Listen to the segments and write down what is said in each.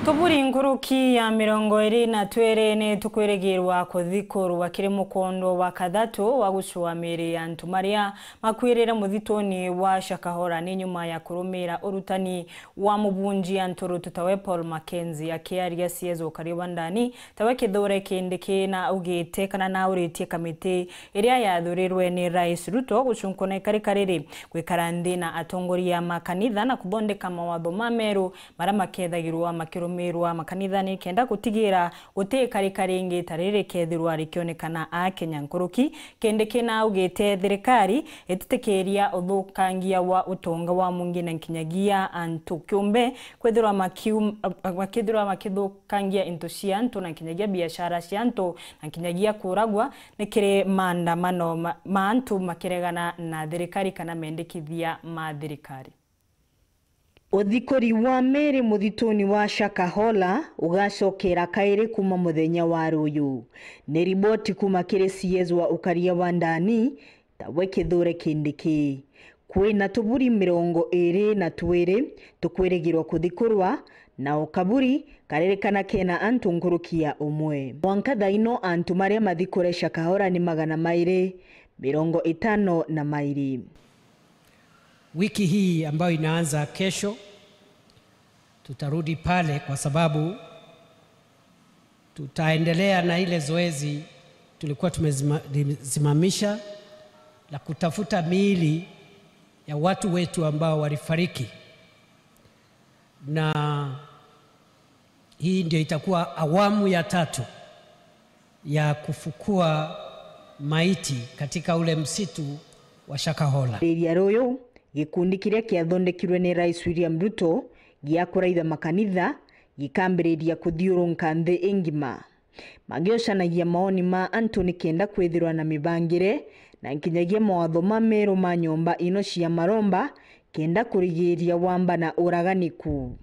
Tuburi nkuruki ya 22 tukweregirwa kuthikurwa kiri mukondo wa kathatu wa gucua miri ya antu maria makwirira muthitoni wa Shakahola ni nyuma ya kurumira urutani wa mubunji anturu tutawe Paul Mackenzie akiaria siezo kariwa ndani tawe kithure kindiki na augite kana na uritie kamiti iria yathurirwe ni Rais Ruto gucunkona karikariri gwikarandi na atongoria makanitha na kuthondeka mawatho ma meru mara makethagirwa makirumirwa makanitha ni kenda gutigira gutekarikari ingi tarire kethirwa rikionekana a Kenya nkuruki kindiki na augite thirikari ititikiria uthukangia wa utonga wa mungi na nkinyagia antu kiumbe kwethirwa makithukangia into cia antu na nkinyagia biashara cia antu na nkinyagia kuragwa nikire maandamano ma antu makiregana na thirikari kana mendekithia ma thirikari. Uthikori wa meri muthitoni wa Shakahola ugacokera kairi kuma muthenya wa ruyu. Ni riboti kuma kiri CS wa ukaria wa ndani tawe kithure kindiki. Kwina tuburi 22 tukweregirwa kuthikurwa na ukaburi karerekana kena antu nkurukia umwe. Mwankatha ino antu maria mathikore Shakahola ni 252. Wiki hii ambayo inaanza kesho tutarudi pale kwa sababu tutaendelea na ile zoezi tulikuwa tumesimamisha la kutafuta miili ya watu wetu ambao walifariki, na hii ndio itakuwa awamu ya 3 ya kufukua maiti katika ule msitu wa Shakahola. Royo gikundi kiria kiathondekirwe ni Rais William Ruto giakuraitha makanitha gikambiriria kuthiurunka nthi ingima magiocanagia maoni ma Anthony kenda kwithirwa na mibangire na nkinyagia mawatho ma meru ma nyomba ino cia maromba kenda kurigiria wamba na uraganiku.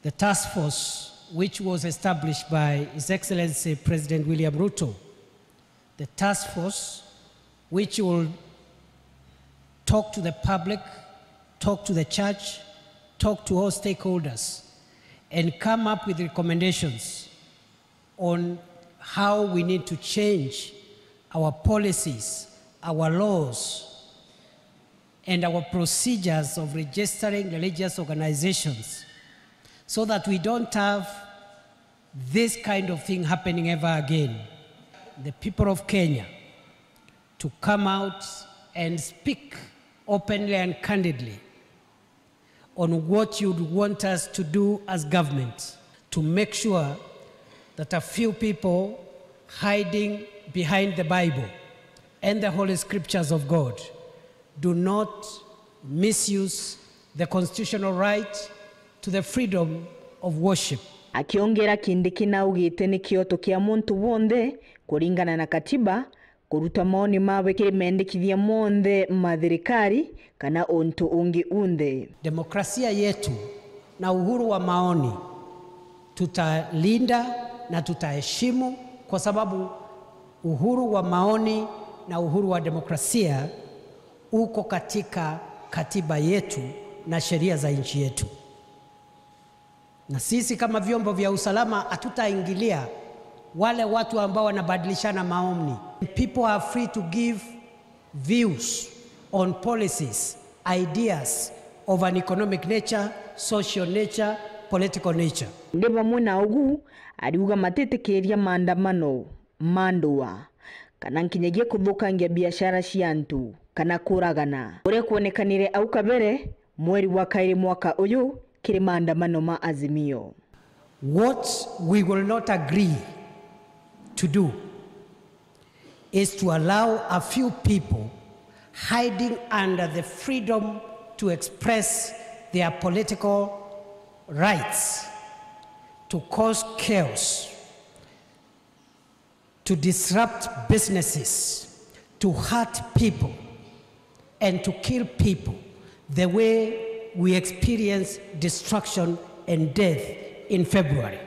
The task force which was established by His Excellency President William Ruto, the task force which will talk to the public, talk to the church, talk to all stakeholders, and come up with recommendations on how we need to change our policies, our laws, and our procedures of registering religious organizations so that we don't have this kind of thing happening ever again. The people of Kenya to come out and speak openly and candidly on what you'd want us to do as government to make sure that a few people hiding behind the Bible and the Holy Scriptures of God do not misuse the constitutional right to the freedom of worship. Akiongera kindiki na augite ni kioto kia muntu wonde kuringana na katiba kuruta maoni mawe kiri mendekithia monde mathirikari kana onto ungi unde. Demokrasia yetu na uhuru wa maoni tutalinda na tutaheshimu kwa sababu uhuru wa maoni na uhuru wa demokrasia uko katika katiba yetu na sheria za nchi yetu. Na sisi kama vyombo vya usalama hatutaingilia wale watu ambao wanabadilishana maoni. People are free to give views on policies, ideas of an economic nature, social nature, political nature. Ndeba muna ugu ariuga matitikiria maandamano mandua kana nkinyagia kuthukangia biashara cia antu kana kuragana uria kuonekanire au kabere mweri wa kairi mwaka uyu kiri maandamano ma Azimio. What we will not agree to do is to allow a few people hiding under the freedom to express their political rights to cause chaos, to disrupt businesses, to hurt people, and to kill people the way we experience destruction and death in February.